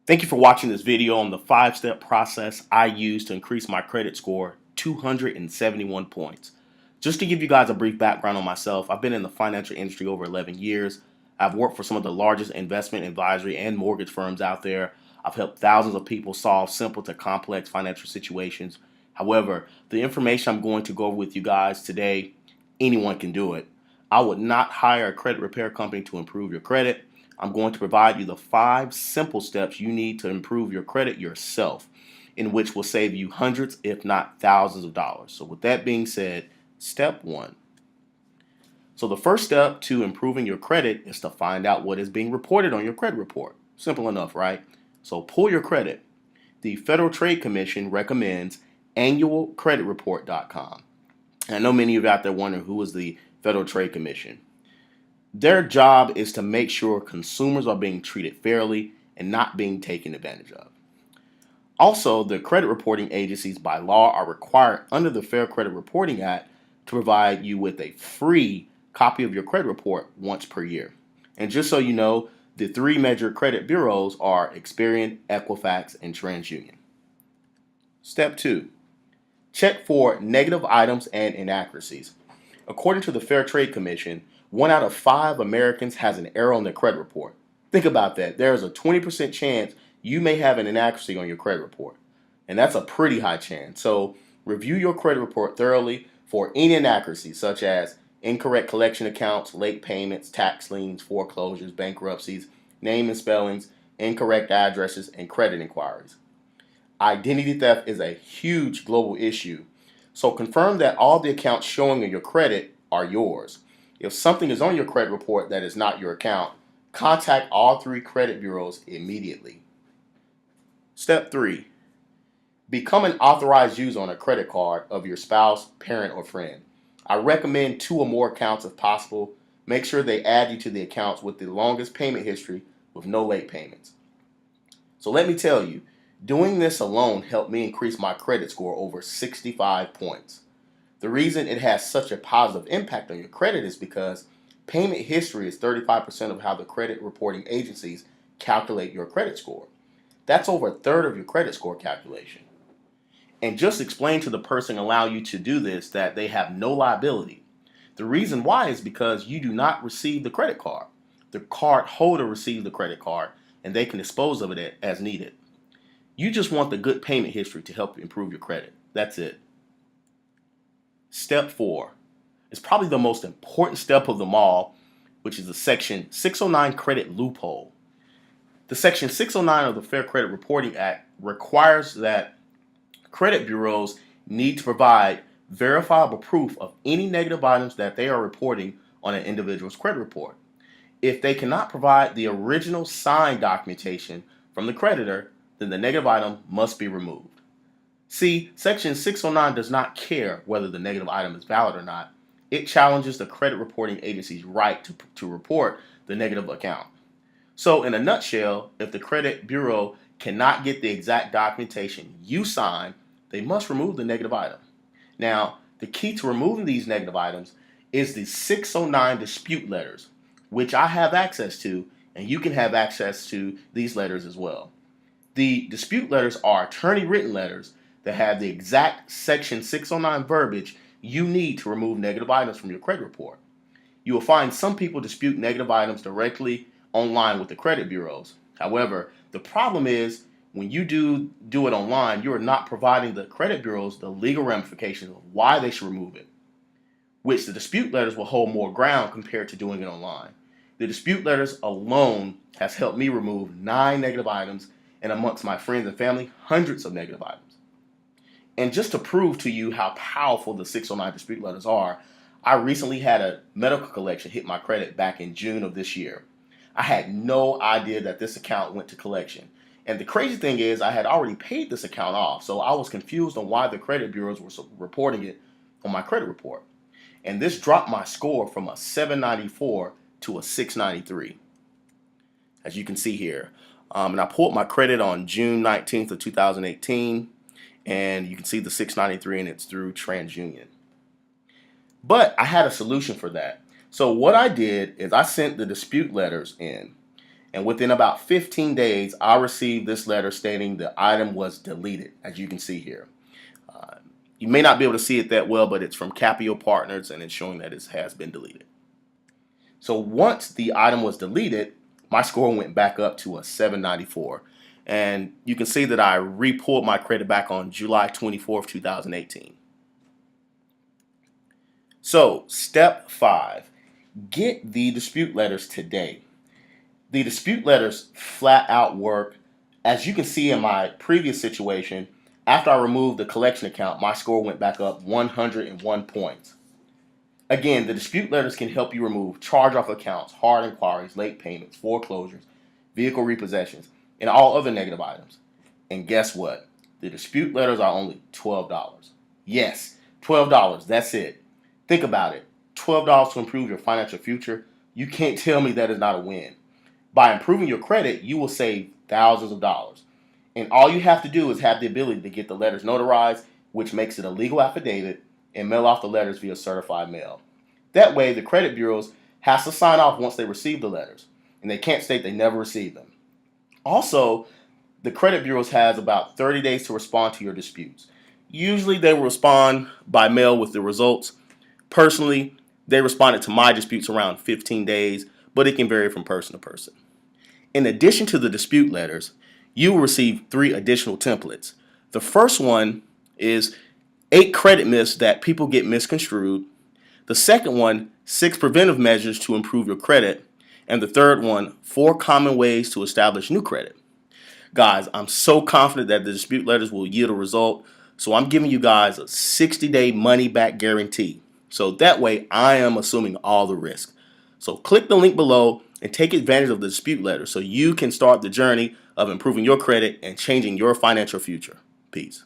Thank you for watching this video on the 5-step process I use to increase my credit score 271 points. Just to give you guys a brief background on myself, I've been in the financial industry over 11 years. I've worked for some of the largest investment advisory and mortgage firms out there. I've helped thousands of people solve simple to complex financial situations. However, the information I'm going to go over with you guys today, anyone can do it. I would not hire a credit repair company to improve your credit. I'm going to provide you the 5 simple steps you need to improve your credit yourself, in which will save you hundreds, if not thousands of dollars. So with that being said, step 1. So the first step to improving your credit is to find out what is being reported on your credit report. Simple enough, right? So pull your credit. The Federal Trade Commission recommends annualcreditreport.com. I know many of you out there wondering who is the Federal Trade Commission. Their job is to make sure consumers are being treated fairly and not being taken advantage of. Also, the credit reporting agencies by law are required under the Fair Credit Reporting Act to provide you with a free copy of your credit report once per year. And just so you know, the 3 major credit bureaus are Experian, Equifax, and TransUnion. Step 2. Check for negative items and inaccuracies. According to the Fair Trade Commission, 1 out of 5 Americans has an error on their credit report. Think about that. There is a 20% chance you may have an inaccuracy on your credit report. And that's a pretty high chance. So review your credit report thoroughly for any inaccuracies such as incorrect collection accounts, late payments, tax liens, foreclosures, bankruptcies, name and spellings, incorrect addresses, and credit inquiries. Identity theft is a huge global issue. So confirm that all the accounts showing in your credit are yours. If something is on your credit report that is not your account, contact all 3 credit bureaus immediately. Step 3. Become an authorized user on a credit card of your spouse, parent, or friend. I recommend 2 or more accounts if possible. Make sure they add you to the accounts with the longest payment history with no late payments. So let me tell you, doing this alone helped me increase my credit score over 65 points. The reason it has such a positive impact on your credit is because payment history is 35% of how the credit reporting agencies calculate your credit score. That's over a third of your credit score calculation. And just explain to the person allowing you to do this that they have no liability. The reason why is because you do not receive the credit card. The card holder receives the credit card and they can dispose of it as needed. You just want the good payment history to help you improve your credit. That's it. Step 4 is probably the most important step of them all, which is the Section 609 credit loophole. The Section 609 of the Fair Credit Reporting Act requires that credit bureaus need to provide verifiable proof of any negative items that they are reporting on an individual's credit report. If they cannot provide the original signed documentation from the creditor, then the negative item must be removed. See, Section 609 does not care whether the negative item is valid or not. It challenges the credit reporting agency's right to report the negative account. So in a nutshell, if the credit bureau cannot get the exact documentation you signed, they must remove the negative item. Now, the key to removing these negative items is the 609 dispute letters, which I have access to, and you can have access to these letters as well. The dispute letters are attorney written letters that have the exact Section 609 verbiage you need to remove negative items from your credit report. You will find some people dispute negative items directly online with the credit bureaus. However, the problem is when you do it online, you are not providing the credit bureaus the legal ramifications of why they should remove it, which the dispute letters will hold more ground compared to doing it online. The dispute letters alone has helped me remove 9 negative items, and amongst my friends and family, hundreds of negative items. And just to prove to you how powerful the 609 dispute letters are, I recently had a medical collection hit my credit back in June of this year. I had no idea that this account went to collection. And the crazy thing is I had already paid this account off, so I was confused on why the credit bureaus were reporting it on my credit report. And this dropped my score from a 794 to a 693, as you can see here. And I pulled my credit on June 19th of 2018, and you can see the 693, and it's through TransUnion. But I had a solution for that. So what I did is I sent the dispute letters in, And within about 15 days, I received this letter stating the item was deleted, as you can see here. You may not be able to see it that well, but it's from Capio Partners, and it's showing that it has been deleted. So once the item was deleted, my score went back up to a 794. And you can see that I re-pulled my credit back on July 24th, 2018. So step 5, get the dispute letters today. The dispute letters flat out work. As you can see in my previous situation, after I removed the collection account, my score went back up 101 points. Again, the dispute letters can help you remove charge-off accounts, hard inquiries, late payments, foreclosures, vehicle repossessions, and all other negative items. And guess what? The dispute letters are only $12. Yes, $12. That's it. Think about it. $12 to improve your financial future. You can't tell me that is not a win. By improving your credit, you will save thousands of dollars. And all you have to do is have the ability to get the letters notarized, which makes it a legal affidavit, and mail off the letters via certified mail. That way, the credit bureaus have to sign off once they receive the letters, and they can't state they never received them. Also, the credit bureaus has about 30 days to respond to your disputes. Usually, they will respond by mail with the results. Personally, they responded to my disputes around 15 days, but it can vary from person to person. In addition to the dispute letters, you will receive 3 additional templates. The first one is 8 credit myths that people get misconstrued. The second one, 6 preventive measures to improve your credit. And the third one, 4 common ways to establish new credit. Guys, I'm so confident that the dispute letters will yield a result, so I'm giving you guys a 60-day money-back guarantee. So that way, I am assuming all the risk. So click the link below and take advantage of the dispute letter so you can start the journey of improving your credit and changing your financial future. Peace.